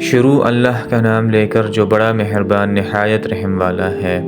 شروع اللہ کا نام لے کر جو بڑا مہربان نہایت رحم والا ہے۔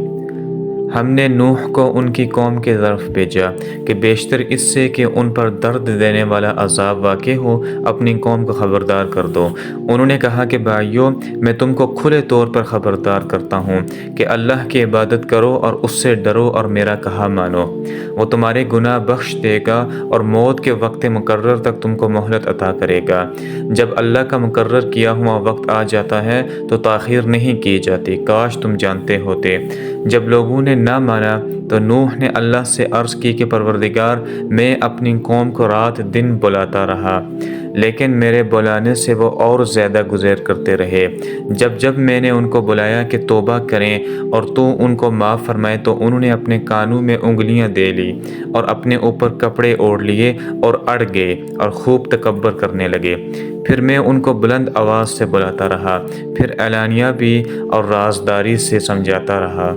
ہم نے نوح کو ان کی قوم کی طرف بھیجا کہ بیشتر اس سے کہ ان پر درد دینے والا عذاب واقع ہو اپنی قوم کو خبردار کر دو۔ انہوں نے کہا کہ بھائیو، میں تم کو کھلے طور پر خبردار کرتا ہوں کہ اللہ کی عبادت کرو اور اس سے ڈرو اور میرا کہا مانو۔ وہ تمہارے گناہ بخش دے گا اور موت کے وقت مقرر تک تم کو مہلت عطا کرے گا۔ جب اللہ کا مقرر کیا ہوا وقت آ جاتا ہے تو تاخیر نہیں کی جاتی، کاش تم جانتے ہوتے۔ جب لوگوں نے نہ مانا تو نوح نے اللہ سے عرض کی کہ پروردگار، میں اپنی قوم کو رات دن بلاتا رہا، لیکن میرے بلانے سے وہ اور زیادہ گزیر کرتے رہے۔ جب میں نے ان کو بلایا کہ توبہ کریں اور تو ان کو معاف فرمائے تو انہوں نے اپنے کانوں میں انگلیاں دے لی اور اپنے اوپر کپڑے اوڑھ لیے اور اڑ گئے اور خوب تکبر کرنے لگے۔ پھر میں ان کو بلند آواز سے بلاتا رہا، پھر اعلانیہ بھی اور رازداری سے سمجھاتا رہا۔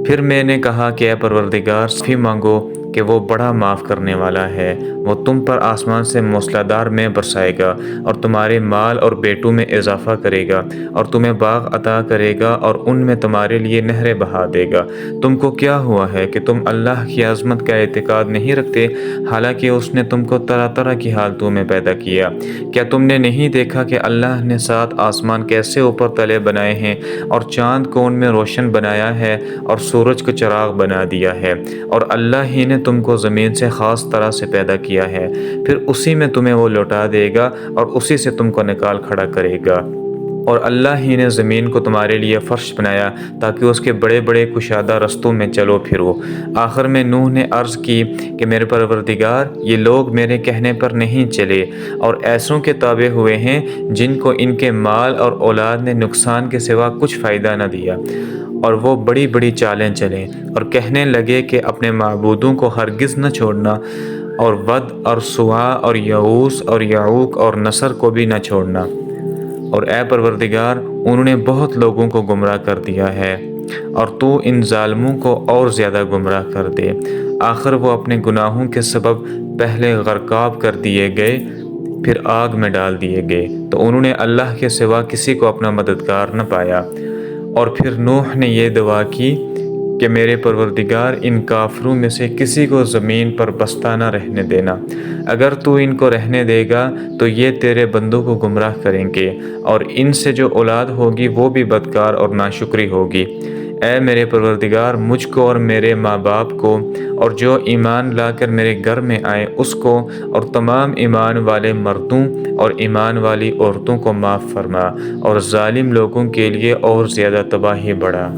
پھر میں نے کہا کہ اے پروردگار، معافی مانگو کہ وہ بڑا معاف کرنے والا ہے۔ وہ تم پر آسمان سے موسلادھار میں برسائے گا اور تمہارے مال اور بیٹوں میں اضافہ کرے گا اور تمہیں باغ عطا کرے گا اور ان میں تمہارے لیے نہریں بہا دے گا۔ تم کو کیا ہوا ہے کہ تم اللہ کی عظمت کا اعتقاد نہیں رکھتے، حالانکہ اس نے تم کو طرح طرح کی حالتوں میں پیدا کیا؟ کیا تم نے نہیں دیکھا کہ اللہ نے 7 آسمان کیسے اوپر تلے بنائے ہیں اور چاند کو ان میں روشن بنایا ہے اور سورج کو چراغ بنا دیا ہے، اور اللہ ہی نے تم کو زمین سے خاص طرح سے پیدا کیا ہے، پھر اسی میں تمہیں وہ لوٹا دے گا اور اسی سے تم کو نکال کھڑا کرے گا۔ اور اللہ ہی نے زمین کو تمہارے لیے فرش بنایا تاکہ اس کے بڑے بڑے کشادہ رستوں میں چلو پھرو۔ آخر میں نوح نے عرض کی کہ میرے پروردگار، یہ لوگ میرے کہنے پر نہیں چلے اور ایسوں کے تابع ہوئے ہیں جن کو ان کے مال اور اولاد نے نقصان کے سوا کچھ فائدہ نہ دیا، اور وہ بڑی بڑی چالیں چلیں اور کہنے لگے کہ اپنے معبودوں کو ہرگز نہ چھوڑنا، اور ود اور سوا اور یعوث اور یعوق اور نصر کو بھی نہ چھوڑنا۔ اور اے پروردگار، انہوں نے بہت لوگوں کو گمراہ کر دیا ہے، اور تو ان ظالموں کو اور زیادہ گمراہ کر دے۔ آخر وہ اپنے گناہوں کے سبب پہلے غرقاب کر دیے گئے، پھر آگ میں ڈال دیے گئے، تو انہوں نے اللہ کے سوا کسی کو اپنا مددگار نہ پایا۔ اور پھر نوح نے یہ دعا کی کہ میرے پروردگار، ان کافروں میں سے کسی کو زمین پر بستہ نہ رہنے دینا۔ اگر تو ان کو رہنے دے گا تو یہ تیرے بندوں کو گمراہ کریں گے، اور ان سے جو اولاد ہوگی وہ بھی بدکار اور ناشکری ہوگی۔ اے میرے پروردگار، مجھ کو اور میرے ماں باپ کو اور جو ایمان لا کر میرے گھر میں آئے اس کو اور تمام ایمان والے مردوں اور ایمان والی عورتوں کو معاف فرما، اور ظالم لوگوں کے لیے اور زیادہ تباہی بڑھا۔